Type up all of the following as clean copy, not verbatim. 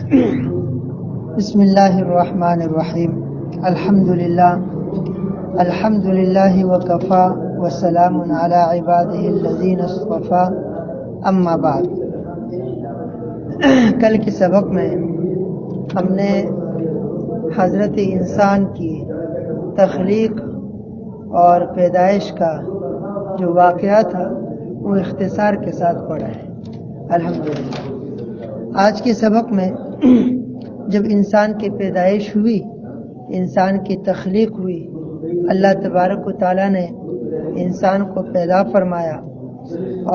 بسم اللہ الرحمن الرحیم الحمد للہ وکفا وسلام علی عبادہ الذین اصطفا اما بعد. کل کے سبق میں ہم نے حضرت انسان کی تخلیق اور پیدائش کا جو واقعہ تھا وہ اختصار کے ساتھ پڑھا ہے الحمدللہ. آج کے سبق میں جب انسان کی پیدائش ہوئی، انسان کی تخلیق ہوئی، اللہ تبارک و تعالیٰ نے انسان کو پیدا فرمایا،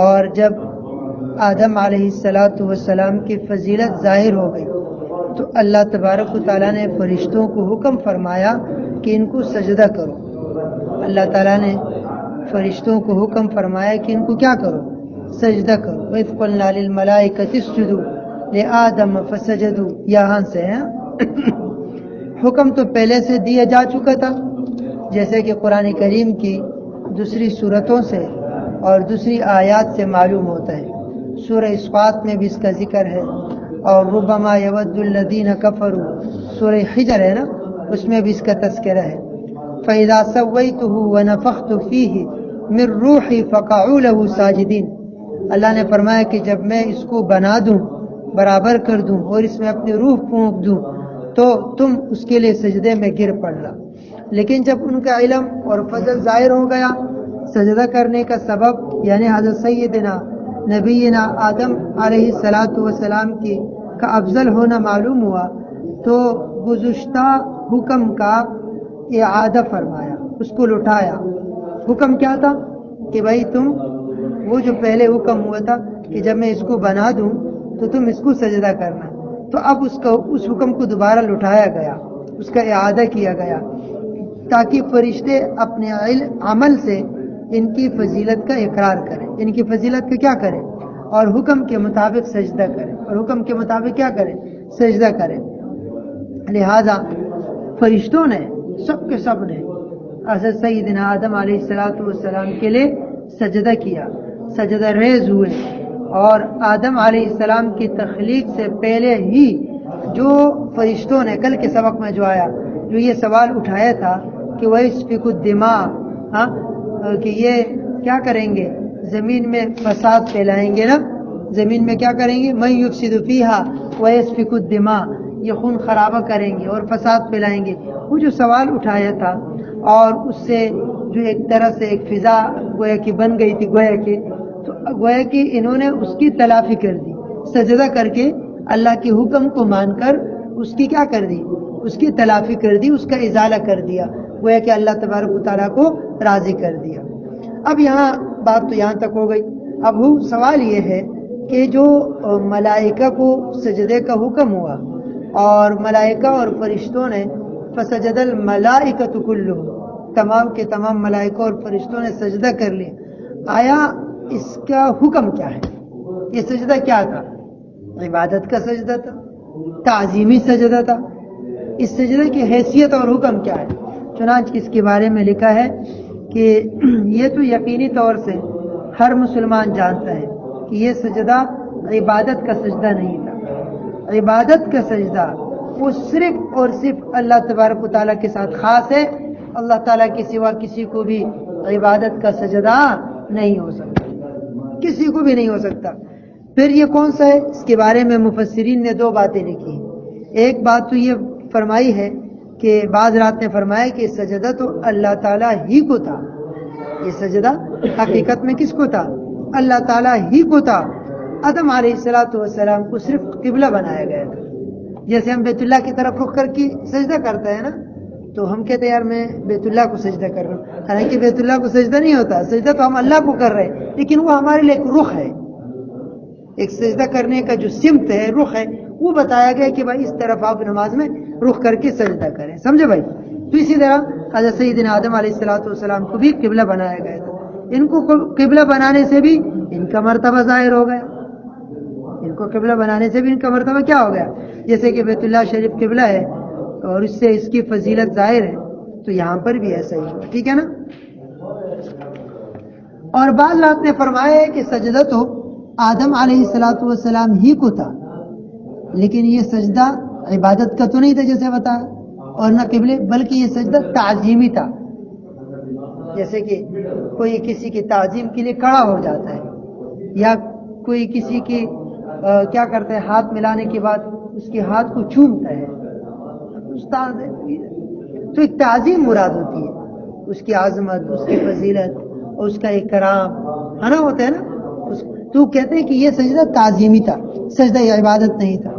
اور جب آدم علیہ السلام کی فضیلت ظاہر ہو گئی تو اللہ تبارک و تعالیٰ نے فرشتوں کو حکم فرمایا کہ ان کو سجدہ کرو. اللہ تعالیٰ نے فرشتوں کو حکم فرمایا کہ ان کو کیا کرو؟ سجدہ کرو. وَإِذْ قُلْنَا لِلْمَلَائِكَةِ اسْجُدُوا لِآدَمَ فَسَجَدُوا، یہاں سے ہے حکم تو پہلے سے دیا جا چکا تھا، جیسے کہ قرآن کریم کی دوسری صورتوں سے اور دوسری آیات سے معلوم ہوتا ہے. سورہ اسفات میں بھی اس کا ذکر ہے، اور ربما یود الذین کفروا سورہ حجر ہے نا، اس میں بھی اس کا تذکرہ ہے. فَإِذَا سَوَّيْتُهُ وَنَفَخْتُ فِيهِ مِن رُّوحِي فَقَعُوا لَهُ سَاجِدِينَ. اللہ نے فرمایا کہ جب میں اس کو بنا دوں، برابر کر دوں اور اس میں اپنی روح پھونک دوں تو تم اس کے لیے سجدے میں گر پڑنا. لیکن جب ان کا علم اور فضل ظاہر ہو گیا، سجدہ کرنے کا سبب یعنی حضرت سیدنا نبینا آدم علیہ السلام کی کا افضل ہونا معلوم ہوا تو گزشتہ حکم کا اعادہ فرمایا، اس کو لٹایا. حکم کیا تھا کہ بھائی تم وہ جو پہلے حکم ہوا تھا کہ جب میں اس کو بنا دوں تو تم اس کو سجدہ کرنا، تو اب اس حکم کو دوبارہ لٹایا گیا، اس کا اعادہ کیا گیا تاکہ فرشتے اپنے عمل سے ان کی فضیلت کا اقرار کریں، ان کی فضیلت کا کیا کریں اور حکم کے مطابق سجدہ کریں، اور حکم کے مطابق کیا کریں؟ سجدہ کریں. لہذا فرشتوں نے سب کے سب نے حضرت سیدنا آدم علیہ السلام کے لیے سجدہ کیا، سجدہ ریز ہوئے. اور آدم علیہ السلام کی تخلیق سے پہلے ہی جو فرشتوں نے کل کے سبق میں جو آیا، جو یہ سوال اٹھایا تھا کہ وَيَسْفِكُ الدِّمَاءَ، کہ یہ کیا کریں گے؟ زمین میں فساد پھیلائیں گے نا، زمین میں کیا کریں گے؟ مَن يُفْسِدُ فِيهَا وَيَسْفِكُ الدِّمَاءَ، یہ خون خرابہ کریں گے اور فساد پھیلائیں گے. وہ جو سوال اٹھایا تھا اور اس سے جو ایک طرح سے ایک فضا گویا کی بن گئی تھی، گویا کہ انہوں نے اس کی تلافی کر دی، سجدہ کر کے اللہ کے حکم کو مان کر اس کی کیا کر دی؟ اس کی تلافی کر دی، اس کا ازالہ کر دیا، گویا کہ اللہ تبارک و تعالیٰ کو راضی کر دیا. اب یہاں بات تو یہاں تک ہو گئی. اب سوال یہ ہے کہ جو ملائکہ کو سجدے کا حکم ہوا اور ملائکہ اور فرشتوں نے فسجد الملائکۃ کلھم، تمام کے تمام ملائکہ اور فرشتوں نے سجدہ کر لیا، آیا اس کا حکم کیا ہے؟ یہ سجدہ کیا تھا؟ عبادت کا سجدہ تھا، تعظیمی سجدہ تھا. اس سجدے کی حیثیت اور حکم کیا ہے؟ چنانچہ اس کے بارے میں لکھا ہے کہ یہ تو یقینی طور سے ہر مسلمان جانتا ہے کہ یہ سجدہ عبادت کا سجدہ نہیں تھا. عبادت کا سجدہ وہ صرف اور صرف اللہ تبارک و تعالیٰ کے ساتھ خاص ہے. اللہ تعالیٰ کے سوا کسی کو بھی عبادت کا سجدہ نہیں ہو سکتا، کسی کو بھی نہیں ہو سکتا. پھر یہ کون سا ہے؟ اس کے بارے میں مفسرین نے دو باتیں لکھی. ایک بات تو یہ فرمائی ہے کہ بعض رات نے فرمایا کہ سجدہ تو اللہ تعالیٰ ہی کو تھا. یہ سجدہ حقیقت میں کس کو تھا؟ اللہ تعالیٰ ہی کو تھا. آدم علیہ السلام کو صرف قبلہ بنایا گیا تھا. جیسے ہم بیت اللہ کی طرف رخ کر کے سجدہ کرتے ہیں نا، تو ہم کہتے ہیں یار میں بیت اللہ کو سجدہ کر رہا ہوں، حالانکہ بیت اللہ کو سجدہ نہیں ہوتا، سجدہ تو ہم اللہ کو کر رہے ہیں، لیکن وہ ہمارے لیے ایک رخ ہے، ایک سجدہ کرنے کا جو سمت ہے، رخ ہے، وہ بتایا گیا کہ بھائی اس طرف آپ نماز میں رخ کر کے سجدہ کریں. سمجھے بھائی؟ تو اسی طرح حضرت سیدنا آدم علیہ السلام کو بھی قبلہ بنایا گیا تھا. ان کو قبلہ بنانے سے بھی ان کا مرتبہ ظاہر ہو گیا، ان کو قبلہ بنانے سے بھی ان کا مرتبہ کیا ہو گیا؟ جیسے کہ بیت اللہ شریف قبلہ ہے اور اس سے اس کی فضیلت ظاہر ہے، تو یہاں پر بھی ایسا ہی ہوا. ٹھیک ہے نا؟ اور بعض رات نے فرمایا ہے کہ سجدہ تو آدم علیہ السلام ہی کو تھا، لیکن یہ سجدہ عبادت کا تو نہیں تھا جیسے بتایا، اور نہ قبلے، بلکہ یہ سجدہ تعظیمی تھا. جیسے کہ کوئی کسی کی تعظیم کے لیے کھڑا ہو جاتا ہے، یا کوئی کسی کی کیا کرتا ہے، ہاتھ ملانے کے بعد اس کے ہاتھ کو چومتا ہے، استاد ہے، تو ایک تعظیم مراد ہوتی ہے، اس کی عظمت، اس کی فضیلت اور اس کا اکرام ہے نا، ہوتا ہے نا. تو کہتے ہیں کہ یہ سجدہ تعظیمی تھا، سجدہ یہ عبادت نہیں تھا.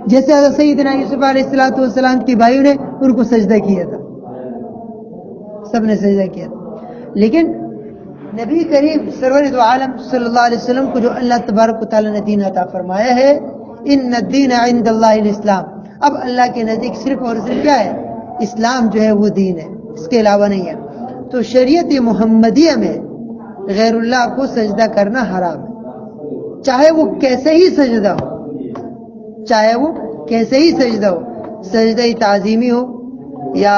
جیسے حضرت سیدنا یوسف علیہ السلام کی بھائیوں نے ان کو سجدہ کیا تھا، سب نے سجدہ کیا تھا. لیکن نبی کریم سرور دو عالم صلی اللہ علیہ وسلم کو جو اللہ تبارک و تعالیٰ نے دین عطا فرمایا ہے، ان الدین عند اللہ الاسلام، اب اللہ کے نزدیک صرف اور صرف کیا ہے؟ اسلام جو ہے وہ دین ہے، اس کے علاوہ نہیں ہے. تو شریعت محمدیہ میں غیر اللہ کو سجدہ کرنا حرام ہے، چاہے وہ کیسے ہی سجدہ ہو، چاہے وہ کیسے ہی سجدہ ہو، سجدہ تعظیمی ہو یا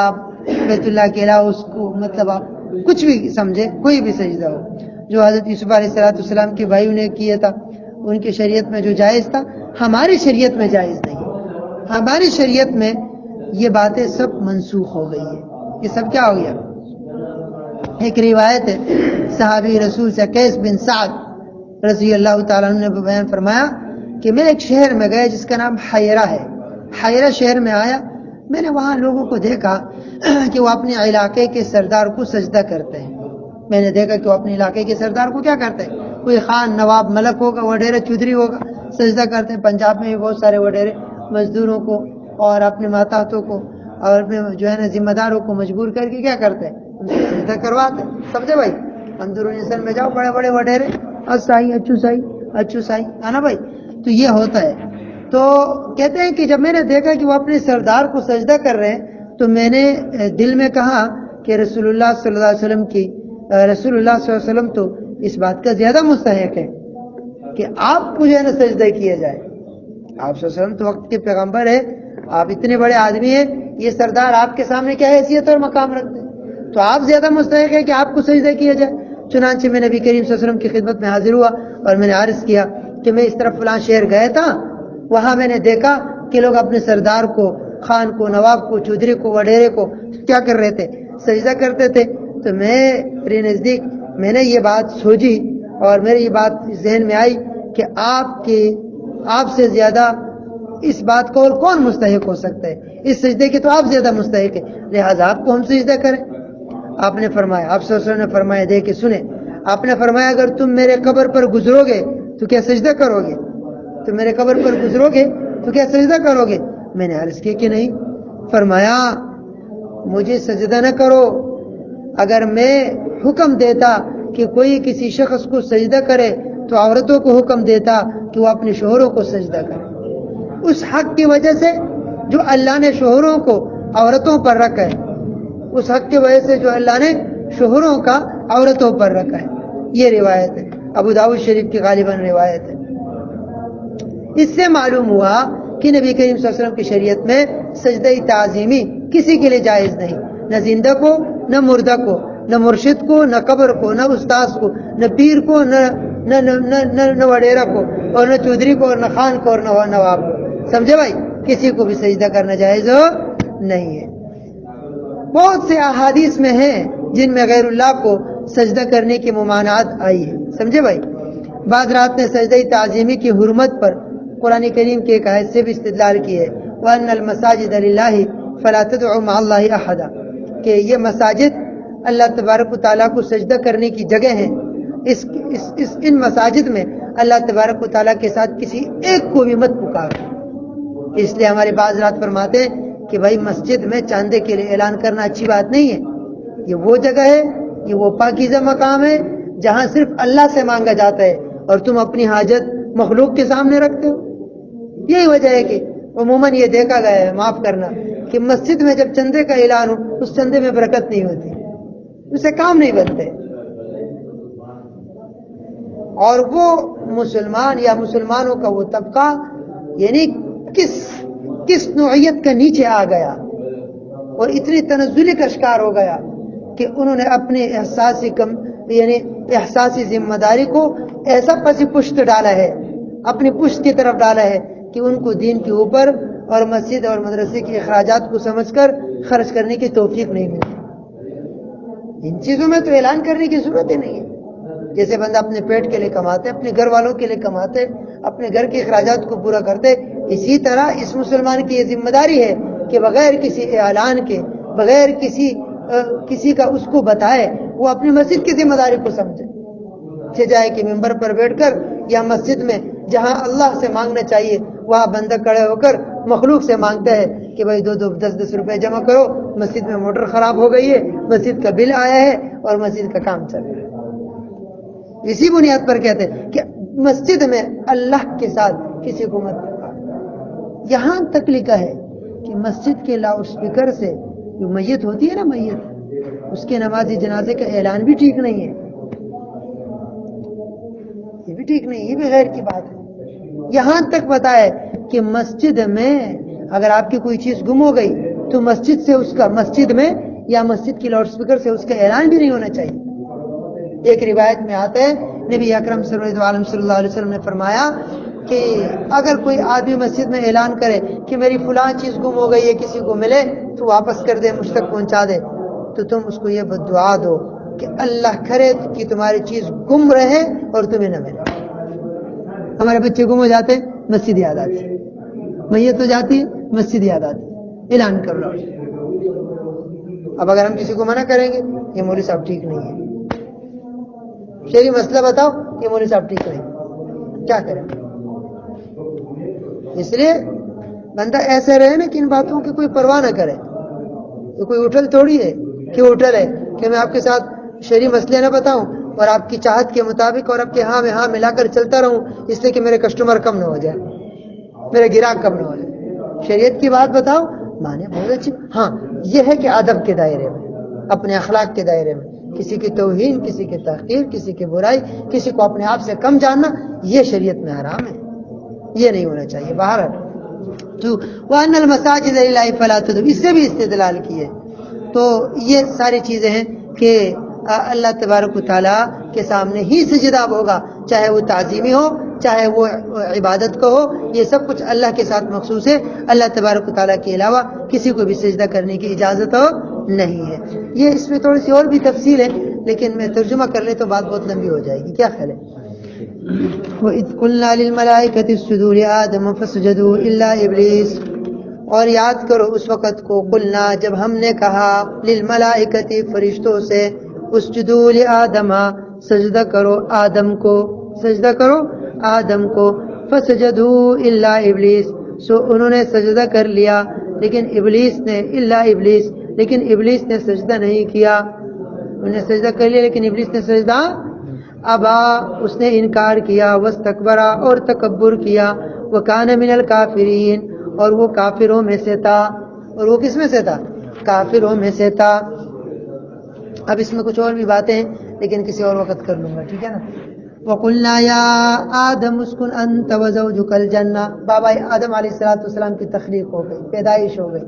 بیت اللہ کے علاوہ اس کو مطلب آپ کچھ بھی سمجھے، کوئی بھی سجدہ ہو. جو حضرت یوسف علیہ السلام کے بھائیوں نے کیا تھا، ان کی شریعت میں جو جائز تھا، ہماری شریعت میں جائز نہیں. ہماری شریعت میں یہ باتیں سب منسوخ ہو گئی ہیں. یہ سب کیا ہو گیا؟ ایک روایت ہے صحابی رسول سے قیس بن سعد رضی اللہ تعالیٰ عنہ نے بیان فرمایا کہ میں ایک شہر میں گیا جس کا نام حیرہ ہے. حیرہ شہر میں آیا، میں نے وہاں لوگوں کو دیکھا کہ وہ اپنے علاقے کے سردار کو سجدہ کرتے ہیں. میں نے دیکھا کہ وہ اپنے علاقے کے سردار کو کیا کرتے ہیں، کوئی خان، نواب، ملک ہوگا، وڈیرے، چودھری ہوگا، سجدہ کرتے ہیں. پنجاب میں بھی بہت سارے وڈیرے مزدوروں کو اور اپنے ماتحتوں کو اور اپنے جو ہے نا ذمہ داروں کو مجبور کر کے کیا کرتے ہیں، ان سے سجدہ کرواتے ہیں. سمجھے بھائی؟ اندرونی اصل میں جاؤ، بڑے بڑے وڈیرے، سائی، اچھو سائی ہے نا بھائی. تو یہ ہوتا ہے. تو کہتے ہیں کہ جب میں نے دیکھا کہ وہ اپنے سردار کو سجدہ کر رہے ہیں، تو میں نے دل میں کہا کہ رسول اللہ صلی اللہ علیہ وسلم تو اس بات کا زیادہ مستحق ہے کہ آپ کو جو ہے نا سجدہ کیا جائے. آپ صلی اللہ علیہ وسلم تو وقت کے پیغمبر ہے، آپ اتنے بڑے آدمی ہیں، یہ سردار آپ کے سامنے کیا حیثیت اور مقام رکھتے ہیں، تو آپ زیادہ مستحق ہے کہ آپ کو سجدہ کیا جائے. چنانچہ میں نبی کریم صلی اللہ علیہ وسلم کی خدمت میں حاضر ہوا اور میں نے عرض کیا کہ میں اس طرف فلاں شہر گیا تھا، وہاں میں نے دیکھا کہ لوگ اپنے سردار کو، خان کو، نواب کو، چودھری کو، وڈیرے کو کیا کر رہے تھے، سجدہ کرتے تھے. تو میرے نزدیک میں نے یہ بات سوچی اور میرے یہ بات ذہن میں آئی کہ آپ سے زیادہ اس بات کو اور کون مستحق ہو سکتا ہے، اس سجدے کے تو آپ زیادہ مستحق ہے، لہذا آپ کو ہم سجدہ کریں. آپ نے فرمایا، آپ صلی اللہ علیہ وسلم نے فرمایا، دیکھیں سنیں، آپ نے فرمایا اگر تم میرے قبر پر گزرو گے تو کیا سجدہ کرو گے؟ تم میرے قبر پر گزرو گے تو کیا سجدہ کرو گے؟ میں نے عرض کیا کہ نہیں. فرمایا مجھے سجدہ نہ کرو، اگر میں حکم دیتا کہ کوئی کسی شخص کو سجدہ کرے تو عورتوں کو حکم دیتا کہ وہ اپنے شوہروں کو سجدہ کرے، اس حق کی وجہ سے جو اللہ نے شوہروں کو عورتوں پر رکھا ہے، اس حق کی وجہ سے جو اللہ نے شوہروں کا عورتوں پر رکھا ہے. یہ روایت ہے، ابو داؤد شریف کی غالباً روایت ہے. اس سے معلوم ہوا کہ نبی کریم صلی اللہ علیہ وسلم کی شریعت میں سجدہ تعظیمی کسی کے لیے جائز نہیں، نہ زندہ کو، نہ مردہ کو، نہ مرشد کو، نہ قبر کو، نہ استاذ کو، نہ پیر کو، نہ وڈیرا کو، اور نہ چودھری کو، اور نہ خان کو، اور نہ نواب کو. سمجھے بھائی؟ کسی کو بھی سجدہ کرنا جائز نہیں ہے. بہت سے احادیث میں ہیں جن میں غیر اللہ کو سجدہ کرنے کی ممانعت آئی ہے. سمجھے بھائی؟ بعض رات نے سجدہ تعظیمی کی حرمت پر قرآن کریم کے ایک آیت سے بھی استدلال کی ہے، وَأَنَّ الْمَسَاجِدَ لِلَّهِ فَلَا تَدْعُوا مَعَ اللَّهِ أَحَدًا، کہ یہ مساجد اللہ تبارک و تعالیٰ کو سجدہ کرنے کی جگہ ہیں. ان مساجد میں اللہ تبارک و تعالیٰ کے ساتھ کسی ایک کو بھی مت پکارو. اس لیے ہمارے بعض رات فرماتے ہیں کہ بھائی مسجد میں چاندے کے لیے اعلان کرنا اچھی بات نہیں ہے. یہ وہ جگہ ہے، یہ وہ پاکیزہ مقام ہے جہاں صرف اللہ سے مانگا جاتا ہے، اور تم اپنی حاجت مخلوق کے سامنے رکھتے ہو. یہی وجہ ہے کہ عموماً یہ دیکھا گیا ہے، معاف کرنا، کہ مسجد میں جب چندے کا اعلان ہو اس چندے میں برکت نہیں ہوتی، اسے کام نہیں بنتے. اور وہ مسلمان یا مسلمانوں کا وہ طبقہ یعنی کس نوعیت کا نیچے آ گیا اور اتنی تنزلی کا شکار ہو گیا کہ انہوں نے اپنے احساسی ذمہ داری کو ایسا پسی پشت ڈالا ہے، اپنی پشت کی طرف ڈالا ہے کہ ان کو دین کے اوپر اور مسجد اور مدرسے کے اخراجات کو سمجھ کر خرچ کرنے کی توفیق نہیں ملتی. ان چیزوں میں تو اعلان کرنے کی ضرورت ہی نہیں ہے. جیسے بندہ اپنے پیٹ کے لیے کماتے، اپنے گھر والوں کے لیے کماتے، اپنے گھر کے اخراجات کو پورا کرتے، اسی طرح اس مسلمان کی یہ ذمہ داری ہے کہ بغیر کسی اعلان کے، بغیر کسی کا اس کو بتائے، وہ اپنی مسجد کی ذمہ داری کو سمجھے. جائے کہ ممبر پر بیٹھ کر یا مسجد میں جہاں اللہ سے مانگنا چاہیے وہاں بندہ کھڑے ہو کر مخلوق سے مانگتا ہے کہ بھائی 10 روپے جمع کرو، مسجد میں موٹر خراب ہو گئی ہے، مسجد کا بل آیا ہے اور مسجد کا کام چل رہا ہے. اسی بنیاد پر کہتے ہیں کہ مسجد میں اللہ کے ساتھ کسی کو مت. یہاں تک لکھا ہے کہ مسجد کے لاؤڈ اسپیکر سے جو میت ہوتی ہے نا، میت، اس کے نماز جنازے کا اعلان بھی ٹھیک نہیں ہے. یہ بھی ٹھیک نہیں، یہ بھی غیر کی بات ہے. یہاں تک بتایا کہ مسجد میں اگر آپ کی کوئی چیز گم ہو گئی تو مسجد میں یا مسجد کی لاؤڈ اسپیکر سے اس کا اعلان بھی نہیں ہونا چاہیے. ایک روایت میں آتا ہے نبی اکرم صلی اللہ علیہ وسلم نے فرمایا کہ اگر کوئی آدمی مسجد میں اعلان کرے کہ میری فلاں چیز گم ہو گئی ہے، کسی کو ملے تو واپس کر دے، مجھ تک پہنچا دے، تو تم اس کو یہ بددعا دو کہ اللہ کرے کہ تمہاری چیز گم رہے اور تمہیں نہ ملے. ہمارے بچے گم ہو جاتے، مسجد یاد آتی، میت ہو جاتی، مسجد یاد آتی، اعلان کر لو. اب اگر ہم کسی کو منع کریں گے یہ مولوی صاحب ٹھیک نہیں ہے، شریع مسئلہ بتاؤ، یہ مولوی صاحب ٹھیک نہیں، کیا کریں؟ اس لیے بندہ ایسے رہے نا کہ ان باتوں کی کوئی پرواہ نہ کرے. تو کوئی اٹھل تھوڑی ہے کہ اٹھل ہے کہ میں آپ کے ساتھ شریع مسئلے نہ بتاؤں اور آپ کی چاہت کے مطابق اور آپ کے ہاں میں ہاں ملا کر چلتا رہوں، اس لیے کہ میرے کسٹمر کم نہ ہو جائے، میرے گراہک کم نہ ہو جائے. شریعت کی بات بتاؤ، مانے بہت اچھی. ہاں یہ ہے کہ ادب کے دائرے میں، اپنے اخلاق کے دائرے میں کسی کی توہین، کسی کی تحقیر، کسی کی برائی، کسی کو اپنے آپ سے کم جاننا، یہ شریعت میں حرام ہے، یہ نہیں ہونا چاہیے. باہر تو وَأَنَّ الْمَسَاجِدَ لِلَّهِ فَلَا تَدْعُوا، اس سے بھی استدلال کیے. تو یہ ساری چیزیں ہیں کہ اللہ تبارک و تعالیٰ کے سامنے ہی سجدہ ہوگا، چاہے وہ تعظیمی ہو، چاہے وہ عبادت کا ہو، یہ سب کچھ اللہ کے ساتھ مخصوص ہے. اللہ تبارک و تعالیٰ کے علاوہ کسی کو بھی سجدہ کرنے کی اجازت نہیں ہے. یہ اس میں تھوڑی سی اور بھی تفصیل ہے، لیکن میں ترجمہ کر لے تو بات بہت لمبی ہو جائے گی. کیا خیال ہے؟ وَإِذْ قُلْنَا لِلْمَلَائِكَةِ اسْجُدُوا لِآدَمَ فَسَجَدُوا إِلَّا إِبْلِيسَ، اور یاد کرو اس وقت کو، قلنا جب ہم نے کہا، للملائکۃ فرشتوں سے، اسجدوا لآدم سجدہ کرو آدم کو، سجدہ کرو آدم کو، فسجدوا الا ابلیس، سو انہوں نے سجدہ کر لیا لیکن ابلیس نے، الا ابلیس، لیکن ابلیس نے سجدہ نہیں کیا. انہوں نے سجدہ کر لیا لیکن ابلیس نے سجدہ ابا، اس نے انکار کیا، واستکبر، اور تکبر کیا، وکان من الکافرین، اور وہ کافروں میں سے تھا. اور وہ کس میں سے تھا؟ کافروں میں سے تھا. اب اس میں کچھ اور بھی باتیں ہیں لیکن کسی اور وقت کر لوں گا، ٹھیک ہے نا. وَقُلْنَا يَا آدَمُ اسْكُنْ أَنْتَ وَزَوْجُكَ الْجَنَّةَ، بابا آدم علیہ السلام کی تخلیق ہو گئی، پیدائش ہو گئی،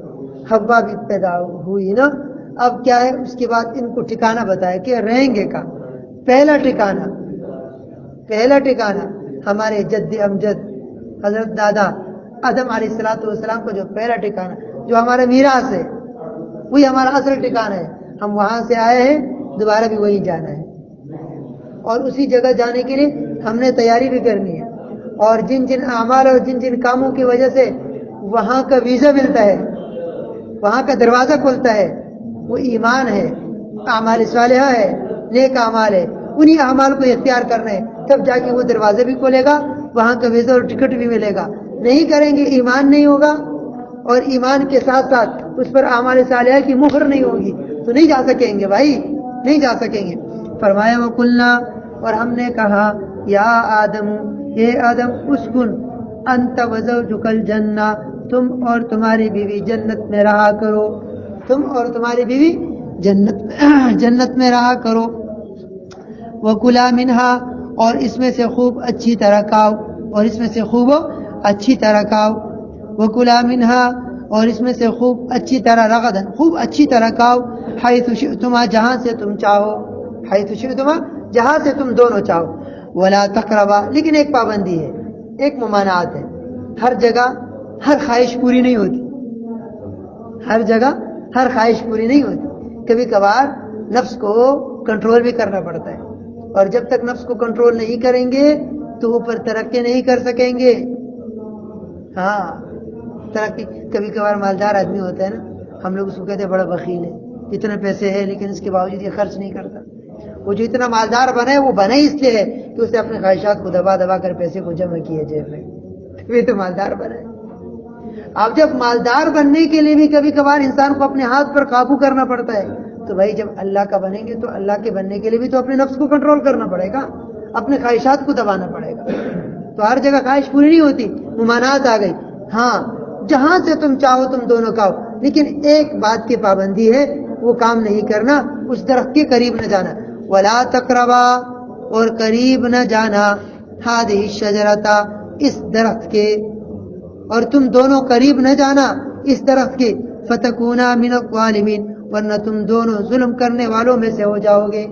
حوا بھی پیدا ہوئی نا. اب کیا ہے، اس کے بعد ان کو ٹھکانہ بتایا کہ رہیں گے کا. پہلا ٹھکانہ ہمارے جد امجد حضرت دادا آدم علیہ السلام کو جو پہلا ٹھکانہ جو ہمارا میراث ہے، وہی ہمارا اصل ٹھکانہ ہے. ہم وہاں سے آئے ہیں، دوبارہ بھی وہی جانا ہے، اور اسی جگہ جانے کے لیے ہم نے تیاری بھی کرنی ہے. اور جن جن اعمال اور جن جن کاموں کی وجہ سے وہاں کا ویزا ملتا ہے، وہاں کا دروازہ کھلتا ہے، وہ ایمان ہے، اعمال صالحہ ہے، نیک اعمال ہے. انہی اعمال کو اختیار کرنا ہے، تب جا کے وہ دروازے بھی کھولے گا، وہاں کا ویزا اور ٹکٹ بھی ملے گا. نہیں کریں گے ایمان نہیں ہوگا، اور ایمان کے ساتھ ساتھ اس پر اعمال صالحہ کی مہر نہیں ہوگی تو نہیں جا سکیں گے بھائی، نہیں جا سکیں گے. فرمایا وَقُلْنَا، اور ہم نے کہا، یا آدم، اے آدم، اسکن انت وزوجک الجنہ، تم اور تمہاری بیوی جنت میں رہا کرو، تم اور تمہاری بیوی جنت میں رہا کرو. وَكُلَا مِنْهَا، اور اس میں سے خوب اچھی طرح کھاؤ، اور اس میں سے خوب اچھی طرح کھاؤ. وَكُلَا مِنْهَا، اور اس میں سے خوب اچھی طرح رغدن، خوب اچھی طرح کھاؤ، حیث شئتما، جہاں سے تم چاہو، حیث شئتما، جہاں سے تم دونوں چاہو. ولا تقربا، لیکن ایک پابندی ہے، ایک ممانعت ہے. ہر جگہ ہر خواہش پوری نہیں ہوتی، ہر جگہ ہر خواہش پوری نہیں ہوتی، کبھی کبھار نفس کو کنٹرول بھی کرنا پڑتا ہے، اور جب تک نفس کو کنٹرول نہیں کریں گے تو اوپر ترقی نہیں کر سکیں گے. ہاں ترقی، کبھی کبھار مالدار آدمی ہوتا ہے نا، ہم لوگ اس کو کہتے ہیں بڑا بخیل ہے، اتنے پیسے ہے لیکن اس کے باوجود یہ خرچ نہیں کرتا. وہ جو اتنا مالدار بنا ہے وہ بنا ہی اس لیے ہے کہ اسے اپنے خواہشات کو دبا دبا کر پیسے کو جمع کیے جیب میں، یہ تو مالدار بنا ہے. اب جب مالدار بننے کے لیے بھی کبھی کبھار انسان کو اپنے ہاتھ پر قابو کرنا پڑتا ہے، تو بھائی جب اللہ کا بنیں گے تو اللہ کے بننے کے لیے بھی تو اپنے نفس کو کنٹرول کرنا پڑے گا، اپنے خواہشات کو دبانا پڑے گا. تو ہر جگہ خواہش پوری نہیں ہوتی، ممانعت آ گئی. ہاں جہاں سے تم چاہو تم دونوں کھاؤ، لیکن ایک بات کی پابندی ہے، وہ کام نہیں کرنا، اس درخت کے قریب نہ جانا. ولا تقربا، اور قریب نہ جانا، ہذہ الشجرۃ، اس درخت کے، اور تم دونوں قریب نہ جانا اس درخت کے، فتکونا من الظالمین، ورنہ تم دونوں ظلم کرنے والوں میں سے ہو جاؤ گے،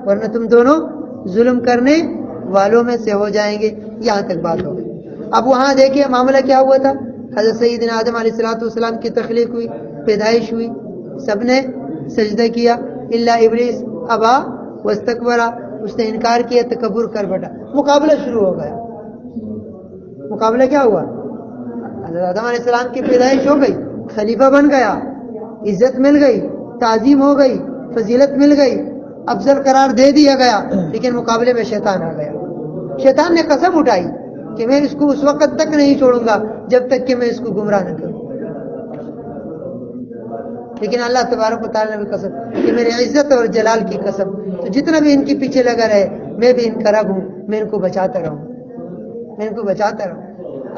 ورنہ تم دونوں ظلم کرنے والوں میں سے ہو جائیں گے. یہاں تک بات ہو گئی. اب وہاں دیکھیے معاملہ کیا ہوا تھا. حضرت سیدنا آدم علیہ السلام کی تخلیق ہوئی، پیدائش ہوئی، سب نے سجدہ کیا الا ابلیس ابا واستکبر، اس نے انکار کیا، تکبر کر بیٹھا. مقابلہ شروع ہو گیا. مقابلہ کیا ہوا؟ حضرت آدم علیہ السلام کی پیدائش ہو گئی، خلیفہ بن گیا، عزت مل گئی، تعظیم ہو گئی، فضیلت مل گئی، افضل قرار دے دیا گیا. لیکن مقابلے میں شیطان آ گیا. شیطان نے قسم اٹھائی کہ میں اس کو اس وقت تک نہیں چھوڑوں گا جب تک کہ میں اس کو گمراہ نہ کروں. لیکن اللہ تبارک و تعالیٰ نے بھی قسم کہ میرے عزت اور جلال کی قسم، تو جتنا بھی ان کے پیچھے لگا رہے، میں بھی ان کا رب ہوں، میں ان کو بچاتا رہوں، میں ان کو بچاتا رہوں.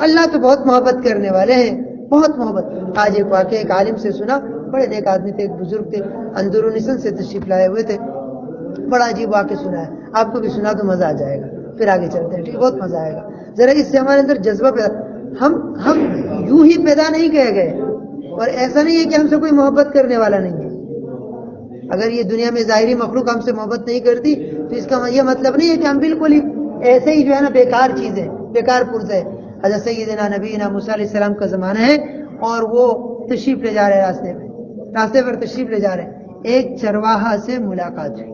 اللہ تو بہت محبت کرنے والے ہیں، بہت محبت. آج ایک واقعہ ایک عالم سے سنا، بڑے نیک آدمی تھے، ایک بزرگ تھے، اندرونی سن سے تشریف لائے ہوئے تھے. بڑا عجیب واقعہ سنا ہے، آپ کو بھی سنا تو مزہ آ جائے گا. پھر آگے چلتے ہیں، ٹھیک، بہت مزہ آئے گا. ذرا اس سے ہمارے اندر جذبہ پیدا، ہم یوں ہی پیدا نہیں کیے گئے، اور ایسا نہیں ہے کہ ہم سے کوئی محبت کرنے والا نہیں ہے. اگر یہ دنیا میں ظاہری مخلوق ہم سے محبت نہیں کرتی تو اس کا یہ مطلب نہیں ہے کہ ہم بالکل ہی ایسے ہی جو ہے نا بیکار چیزیں، بیکار پرزے. حضرت سیدنا نبینا موسیٰ علیہ السلام کا زمانہ ہے، اور وہ تشریف لے جا رہے راستے پر تشریف لے جا رہے. ایک چرواہا سے ملاقات ہوئی.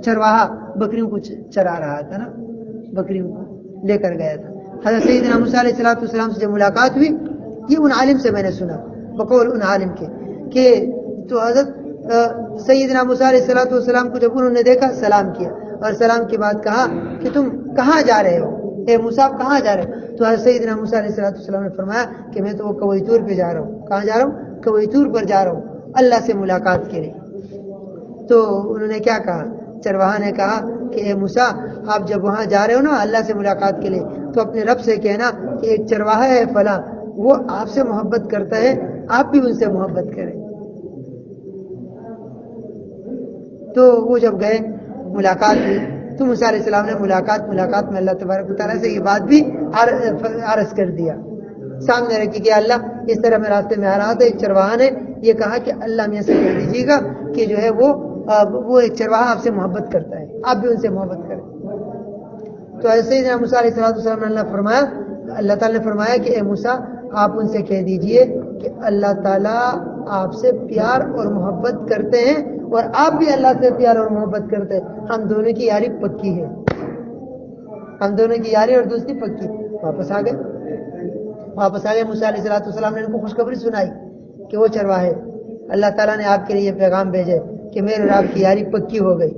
چرواہا بکریوں کو چرا رہا تھا نا، بکریوں کو لے کر گیا تھا. حضرت سیدنا موسیٰ علیہ السلام سے جب ملاقات ہوئی، یہ ان عالم سے میں نے سنا، بقول ان عالم کے، کہ تو حضرت سیدنا موسیٰ علیہ السلام کو جب انہوں نے دیکھا، سلام کیا، اور سلام کے بعد کہا کہ تم کہاں جا رہے ہو، اے موسیٰ کہاں جا رہے ہو؟ تو حضرت سیدنا موسیٰ علیہ السلام نے فرمایا کہ میں تو وہ کوہ طور پہ جا رہا ہوں. کہاں جا رہا ہوں؟ کوہ طور پر جا رہا ہوں، اللہ سے ملاقات کے لیے. تو انہوں نے کیا کہا؟ چرواہا نے کہا کہ اے موسیٰ، آپ جب وہاں جا رہے ہو نا اللہ سے ملاقات کے لیے، تو اپنے رب سے کہنا کہ ایک چرواہا ہے فلاں، وہ آپ سے محبت کرتا ہے، آپ بھی ان سے محبت کریں. تو وہ جب گئے، ملاقات ہوئی، تو موسیٰ علیہ السلام نے ملاقات میں اللہ تبارک و تعالیٰ سے یہ بات بھی عرض کر دیا، سامنے رکھی کہ اللہ اس طرح میں راستے میں آ رہا تھا، ایک چرواہا نے یہ کہا کہ اللہ میاں سے کہہ دیجیے گا کہ جو ہے وہ ایک چرواہا آپ سے محبت کرتا ہے، آپ بھی ان سے محبت کریں. تو ایسے ہی موسیٰ علیہ السلام نے اللہ تعالیٰ نے فرمایا کہ اے موسیٰ، آپ ان سے کہہ دیجئے کہ اللہ تعالیٰ آپ سے پیار اور محبت کرتے ہیں، اور آپ بھی اللہ سے پیار اور محبت کرتے ہیں. ہم دونوں کی یاری پکی ہے، ہم دونوں کی یاری اور دوستی پکی. واپس آ گئے موسیٰ علیہ السلام نے ان کو خوشخبری سنائی کہ وہ چرواہے، اللہ تعالیٰ نے آپ کے لیے پیغام بھیجے کہ میرے اور آپ کی یاری پکی ہو گئی.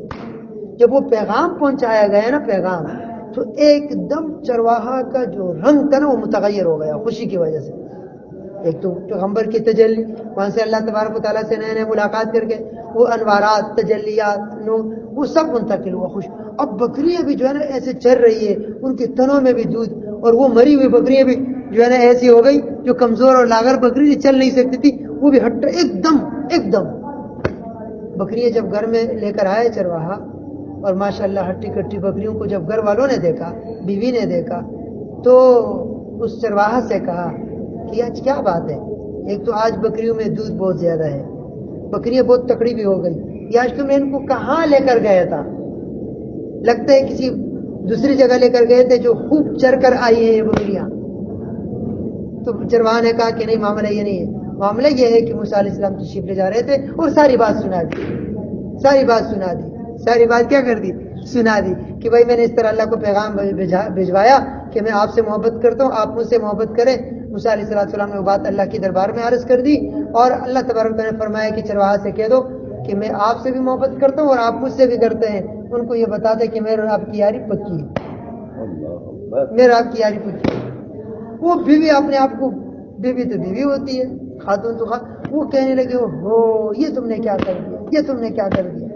جب وہ پیغام پہنچایا گیا نا، پیغام، تو ایک دم چرواہا کا جو رنگ تھا نا وہ متغیر ہو گیا خوشی کی وجہ سے. ایک تو پیغمبر کی تجلی، وہاں سے اللہ تبارک و تعالیٰ سے نئے ملاقات کر کے وہ انوارات، تجلیات، نور، وہ سب منتقل ہوا خوش. اب بکریاں بھی جو ہے نا ایسے چر رہی ہے، ان کے تنوں میں بھی دودھ، اور وہ مری ہوئی بکریاں بھی جو ہے نا ایسی ہو گئی، جو کمزور اور لاغر بکری چل نہیں سکتی تھی، وہ بھی ہٹ ایک دم. بکریاں جب گھر میں لے کر آئے چرواہا، اور ماشاءاللہ ہٹی کٹی بکریوں کو جب گھر والوں نے دیکھا، بیوی نے دیکھا، تو اس چرواہا سے کہا کہ آج کیا بات ہے؟ ایک تو آج بکریوں میں دودھ بہت زیادہ ہے، بکریاں بہت تکڑی بھی ہو گئی، یہ آج تم ان کو کہاں لے کر گیا تھا؟ لگتا ہے کسی دوسری جگہ لے کر گئے تھے جو خوب چر کر آئی ہیں یہ بکریاں. تو چرواہا نے کہا کہ نہیں، معاملہ یہ نہیں ہے، معاملہ یہ ہے کہ موسیٰ علیہ السلام تشریف لے جا رہے تھے اور ساری بات سنا دی، ساری بات کیا کر دی، سنا دی کہ بھائی میں نے اس طرح اللہ کو پیغام بھجوایا کہ میں آپ سے محبت کرتا ہوں، آپ مجھ سے محبت کریں۔ موسیٰ علیہ السلام نے وہ بات اللہ کی دربار میں عرض کر دی اور اللہ تبارک و تعالیٰ نے فرمایا کہ چرواہا سے کہہ دو کہ میں آپ سے بھی محبت کرتا ہوں اور آپ مجھ سے بھی کرتے ہیں، ان کو یہ بتا دے کہ میرے اور آپ کی یاری پکی ہے، میرے آپ کی یاری پکی ہے۔ وہ بیوی اپنے آپ کو، بیوی تو بیوی ہوتی ہے، خاتون تو وہ کہنے لگے ہو یہ تم نے کیا کر دیا، یہ تم نے کیا کر دیا،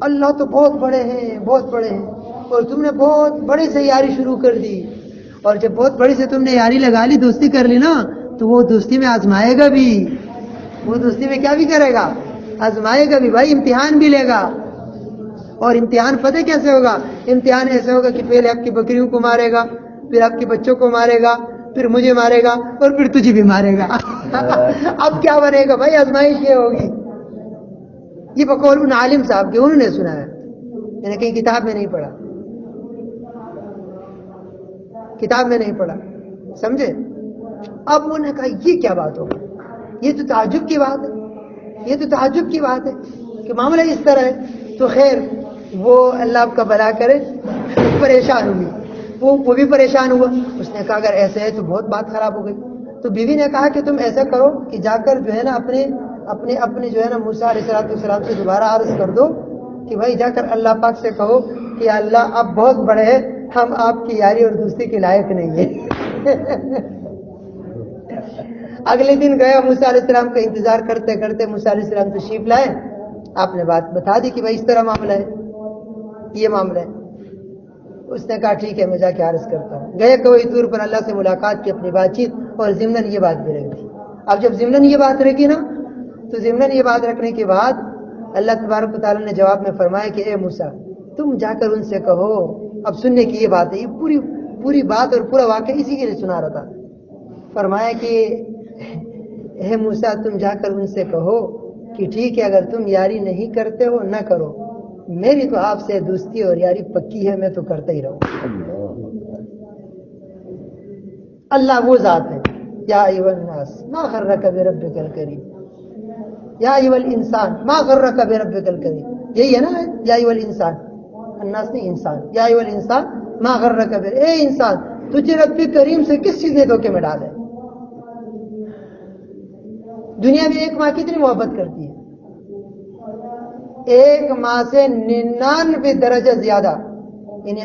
اللہ تو بہت بڑے ہیں، بہت بڑے ہیں، اور تم نے بہت بڑے سے یاری شروع کر دی، اور جب بہت بڑے سے تم نے یاری لگا لی، دوستی کر لی نا، تو وہ دوستی میں آزمائے گا بھی، وہ دوستی میں کیا بھی کرے گا، آزمائے گا بھی بھائی، امتحان بھی لے گا۔ اور امتحان فتح کیسے ہوگا؟ امتحان ایسے ہوگا کہ پہلے آپ کی بکریوں کو مارے گا، پھر آپ کے بچوں کو مارے گا، پھر مجھے مارے گا اور پھر تجھے بھی مارے گا۔ اب کیا بنے گا بھائی؟ آزمائش یہ ہوگی۔ یہ بقول ان عالم صاحب کے، انہوں نے سنا ہے، میں نے کہیں کتاب میں نہیں پڑھا، کتاب میں نہیں پڑھا، سمجھے؟ اب انہوں نے کہا یہ کیا بات ہوگی، یہ تو تعجب کی بات ہے، یہ تو تعجب کی بات ہے کہ معاملہ اس طرح ہے۔ تو خیر وہ اللہ آپ کا بھلا کرے، پریشان ہوئی، وہ بھی پریشان ہوا۔ اس نے کہا اگر ایسے ہے تو بہت بات خراب ہو گئی۔ تو بیوی نے کہا کہ تم ایسا کرو کہ جا کر جو ہے نا اپنے جو ہے نا موسیٰ علیہ السلام سے دوبارہ عرض کر دو کہ بھائی جا کر اللہ پاک سے کہو کہ اللہ آپ بہت بڑے ہیں، ہم آپ کی یاری اور دوستی کے لائق نہیں ہیں۔ اگلے دن گیا، موسیٰ علیہ السلام کا انتظار کرتے کرتے موسیٰ علیہ السلام تشریف لائے، آپ نے بات بتا دی کہ بھائی اس طرح معاملہ ہے، یہ معاملہ ہے۔ اس نے کہا ٹھیک ہے میں جا کے عرض کرتا ہوں۔ گئے کوئی طور پر اللہ سے ملاقات کی، اپنی بات چیت، اور ضمناً یہ بات بھی رکھ دی۔ اب جب ضمناً یہ بات رکھی نا، تو ضمناً یہ بات رکھنے کے بعد اللہ تبارک و تعالیٰ نے جواب میں فرمایا کہ اے موسیٰ تم جا کر ان سے کہو، اب سننے کی یہ بات ہے، یہ پوری بات اور پورا واقعہ اسی کے لیے سنا رہا تھا۔ فرمایا کہ اے موسیٰ تم جا کر ان سے کہو کہ ٹھیک ہے اگر تم یاری نہیں کرتے ہو نہ کرو، میری تو آپ سے دوستی اور یاری پکی ہے، میں تو کرتا ہی رہوں۔ اللہ وہ ذات ہے، یا ایھا الناس ما غرک بربک الکریم، یا ایھا الانسان ما غرک بربک الکریم، یہی ہے نا یا ایھا الانسان، الناس نہیں انسان، یا ایھا الانسان ما غرک اے انسان تجھے رب کریم سے کس چیز نے دھوکے میں ڈالے؟ دنیا میں ایک ماں کتنی محبت کرتی ہے؟ ایک ماں سے 99 درجہ زیادہ، یعنی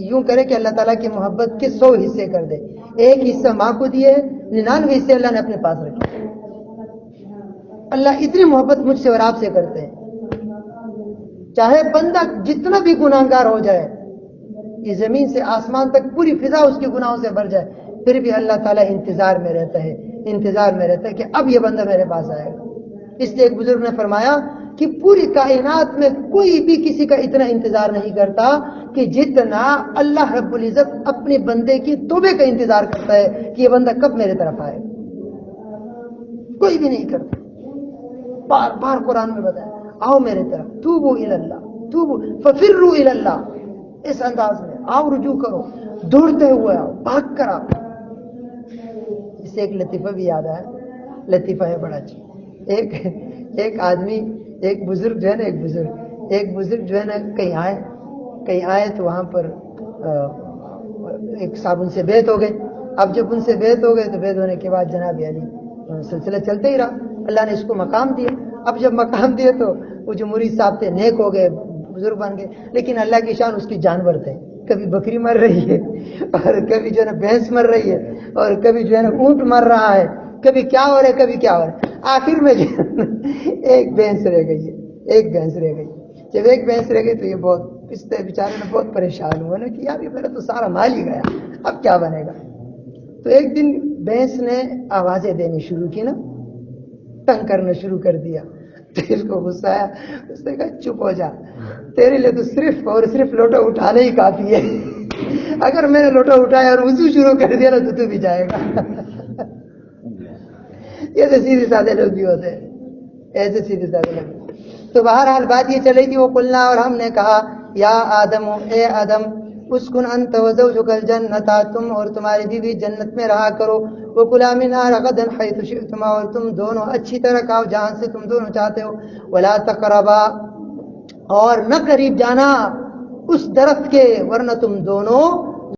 یوں کرے کہ اللہ تعالیٰ کی محبت کے 100 حصے کر دے، ایک حصہ ماں کو دیے، 99 حصے اللہ نے اپنے پاس رکھے۔ اللہ اتنی محبت مجھ سے اور آپ سے کرتے ہیں، چاہے بندہ جتنا بھی گناہگار ہو جائے، یہ زمین سے آسمان تک پوری فضا اس کے گناہوں سے بھر جائے، پھر بھی اللہ تعالیٰ انتظار میں رہتا ہے کہ اب یہ بندہ میرے پاس آئے گا۔ اس لیے ایک بزرگ نے فرمایا کہ پوری کائنات میں کوئی بھی کسی کا اتنا انتظار نہیں کرتا کہ جتنا اللہ رب العزت اپنے بندے کی توبے کا انتظار کرتا ہے کہ یہ بندہ کب میرے طرف آئے۔ کوئی بھی نہیں کرتا، بار بار قرآن میں بتایا آؤ میرے طرف، توبو الی اللہ، توبو ففروا الی اللہ، اس انداز میں آؤ، رجوع کرو، دوڑتے ہوئے آؤ، بھاگ کر آؤ۔ اس سے ایک لطیفہ بھی یاد آیا، لطیفہ ہے بڑا اچھا۔ ایک آدمی، ایک بزرگ جو ہے نا، ایک بزرگ جو ہے نا کہیں آئے تو وہاں پر ایک صاحب ان سے بیعت ہو گئے۔ اب جب ان سے بیعت ہو گئے تو بیعت ہونے کے بعد جناب علی سلسلہ چلتے ہی رہا، اللہ نے اس کو مقام دیا۔ اب جب مقام دیے تو وہ جو مرید صاحب تھے نیک ہو گئے، بزرگ بن گئے، لیکن اللہ کی شان اس کی جانور تھے، کبھی بکری مر رہی ہے اور کبھی جو ہے نا بھینس مر رہی ہے اور کبھی جو ہے نا اونٹ مر رہا ہے، کبھی کیا ہو رہا ہے کبھی کیا ہو رہا ہے۔ آخر میں جو ایک بھینس رہ گئی ہے، ایک بھینس رہ گئی۔ جب ایک بھینس رہ گئی تو یہ بہت پستے بیچارے نے بہت پریشان ہوا نا کہ یار یہ میرا تو سارا مال ہی گیا، اب کیا بنے گا۔ تو ایک دن بھینس نے آوازیں دینی شروع کی نا، تنگ کرنا شروع کر دیا، تو اس کو غصہ آیا، اس نے کہا چپ ہو جا، تیرے لیے تو صرف اور صرف لوٹا اٹھانا ہی کافی ہے، اگر میں نے لوٹا اٹھایا اور وضو شروع کر دیا نا تو بھی جائے گا۔ یہ تو سیدھے سادے لوگ بھی ہوتے ہیں، ایسے سیدھے سادے لوگ۔ تو بہرحال بات یہ چل رہی تھی، وہ قلنا، اور ہم نے کہا یا آدم، اے آدم، اسکن انت وزوجک الجنت، تم اور تمہاری بیوی جنت میں رہا کرو، وَكُلَا مِنْهَا رَغَدًا حَيْثُ شِئْتُمَا، اور تم دونوں اچھی طرح کھاؤ جہاں سے تم دونوں چاہتے ہو. وَلَا تَقْرَبَا، اور نہ قریب جانا اس درخت کے ورنہ تم دونوں